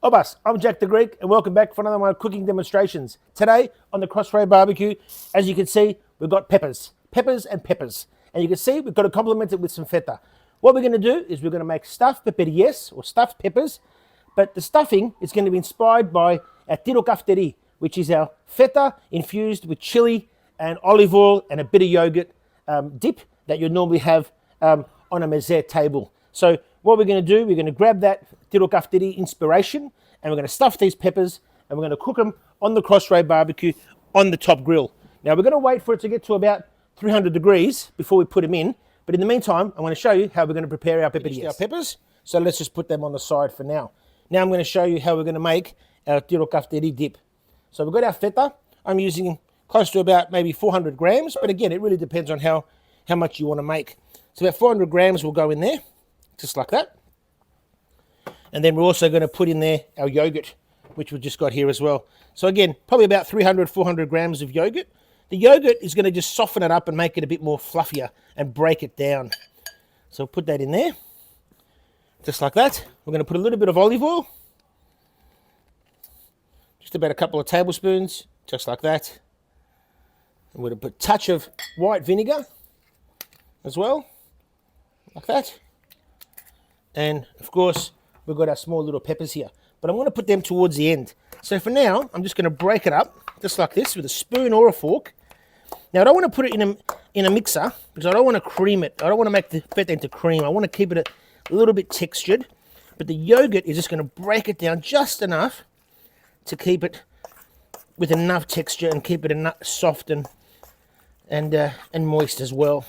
Obas, I'm Jack the Greek, and welcome back for another of my cooking demonstrations. Today on the crossray barbecue, as you can see, we've got peppers and peppers. And you can see we've got to complement it with some feta. What we're going to do is we're going to make stuffed pepperillas, or stuffed peppers, but the stuffing is going to be inspired by our tirokafteri, which is our feta infused with chili and olive oil and a bit of yogurt dip that you normally have on a mezze table. So what we're going to do, we're going to grab that tirokafteri inspiration and we're going to stuff these peppers and we're going to cook them on the crossray barbecue on the top grill. Now we're going to wait for it to get to about 300 degrees before we put them in. But in the meantime, I want to show you how we're going to prepare our peppers. So let's just put them on the side for now. Now I'm going to show you how we're going to make our tirokafteri dip. So we've got our feta. I'm using close to about maybe 400 grams, but again, it really depends on how much you want to make. So about 400 grams will go in there, just like that. And then we're also going to put in there our yogurt, which we've just got here as well. So again, probably about 300, 400 grams of yogurt. The yogurt is going to just soften it up and make it a bit more fluffier and break it down. So we'll put that in there, just like that. We're going to put a little bit of olive oil, just about a couple of tablespoons, just like that. And we're going to put a touch of white vinegar as well, like that. And of course, we've got our small little peppers here, but I'm going to put them towards the end. So for now, I'm just going to break it up, just like this, with a spoon or a fork. Now, I don't want to put it in a mixer, because I don't want to cream it. I don't want to make the feta into cream. I want to keep it a little bit textured, but the yogurt is just going to break it down just enough to keep it with enough texture and keep it enough soft and moist as well.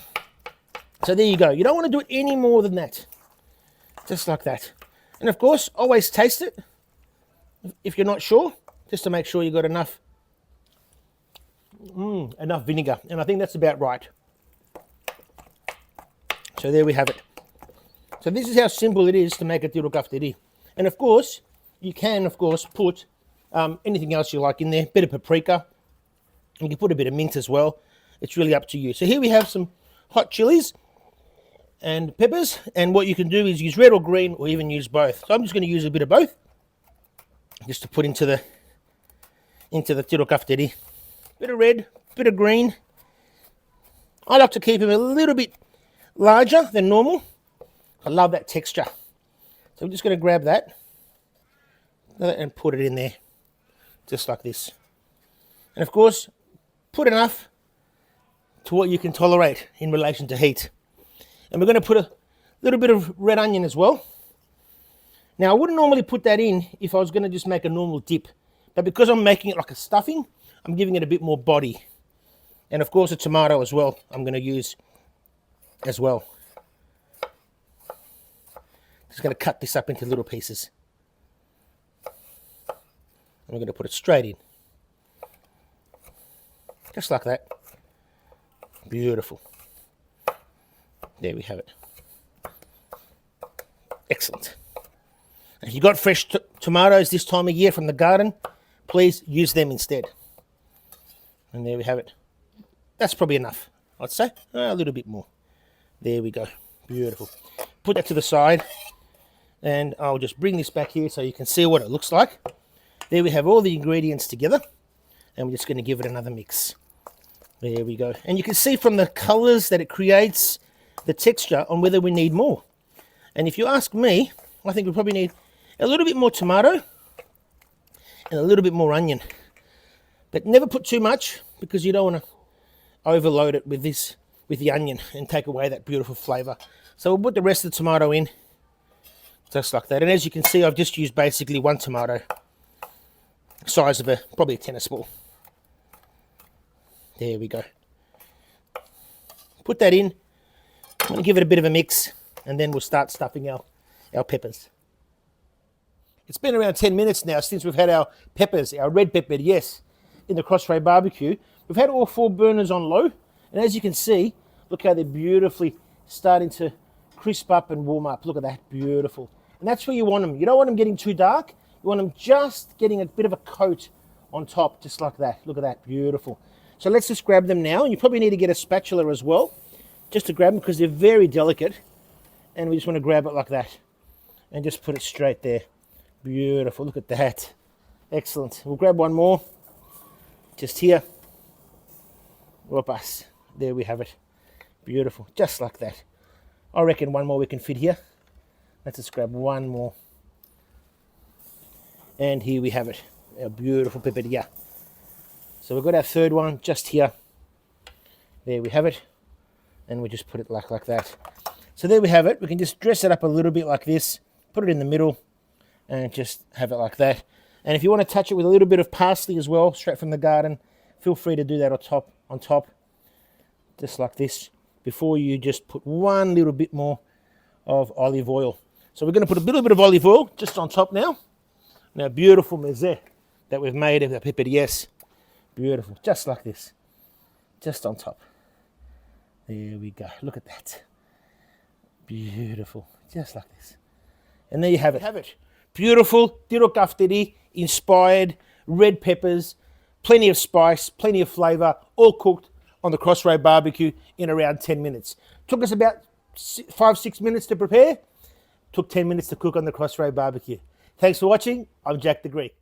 So there you go. You don't want to do it any more than that. Just like that. And of course, always taste it if you're not sure, just to make sure you got enough vinegar. And I think that's about right. So there we have it. So this is how simple it is to make a tirokafteri. And of course, you can of course put anything else you like in there. Bit of paprika. You can put a bit of mint as well. It's really up to you. So here we have some hot chilies and peppers, and what you can do is use red or green, or even use both. So I'm just going to use a bit of both, just to put into the tirokafteri. Bit of red, bit of green. I like to keep them a little bit larger than normal. I love that texture. So I'm just going to grab that and put it in there, just like this. And of course, put enough to what you can tolerate in relation to heat. And we're going to put a little bit of red onion as well. Now, I wouldn't normally put that in if I was going to just make a normal dip. But because I'm making it like a stuffing, I'm giving it a bit more body. And of course, a tomato as well, I'm going to use as well. Just going to cut this up into little pieces. And we're going to put it straight in. Just like that. Beautiful. There we have it. Excellent. If you've got fresh tomatoes this time of year from the garden, please use them instead. And there we have it. That's probably enough, I'd say. A little bit more. There we go. Beautiful. Put that to the side. And I'll just bring this back here so you can see what it looks like. There we have all the ingredients together. And we're just going to give it another mix. There we go. And you can see from the colors that it creates the texture on whether we need more. And if you ask me, I think we probably need a little bit more tomato and a little bit more onion. But never put too much, because you don't want to overload it with the onion and take away that beautiful flavor. So we'll put the rest of the tomato in, just like that. And as you can see, I've just used basically one tomato, size of probably a tennis ball. There we go. Put that in. I'm going to give it a bit of a mix, and then we'll start stuffing our peppers. It's been around 10 minutes now since we've had our peppers, our red pepper, yes, in the crossray barbecue. We've had all 4 burners on low, and as you can see, look how they're beautifully starting to crisp up and warm up. Look at that, beautiful. And that's where you want them. You don't want them getting too dark. You want them just getting a bit of a coat on top, just like that. Look at that, beautiful. So let's just grab them now, and you probably need to get a spatula as well, just to grab them, because they're very delicate. And we just want to grab it like that and just put it straight there. Beautiful, look at that. Excellent. We'll grab one more, just here. Whoopas. There we have it. Beautiful, just like that. I reckon one more we can fit here. Let's just grab one more. And here we have it, our beautiful pepperilla. So we've got our third one just here. There we have it. And we just put it like that. So there we have it. We can just dress it up a little bit like this, put it in the middle, and just have it like that. And if you want to touch it with a little bit of parsley as well, straight from the garden, feel free to do that on top, just like this, before you just put one little bit more of olive oil. So we're going to put a little bit of olive oil just on top now. Now, beautiful meze that we've made of the pepperillas. Beautiful, just like this, just on top. There we go, look at that. Beautiful, just like this. And there you have it. Beautiful tirokafteri inspired red peppers, plenty of spice, plenty of flavour, all cooked on the crossray barbecue in around 10 minutes. Took us about 5-6 minutes to prepare. Took 10 minutes to cook on the crossray barbecue. Thanks for watching. I'm Jack the Greek.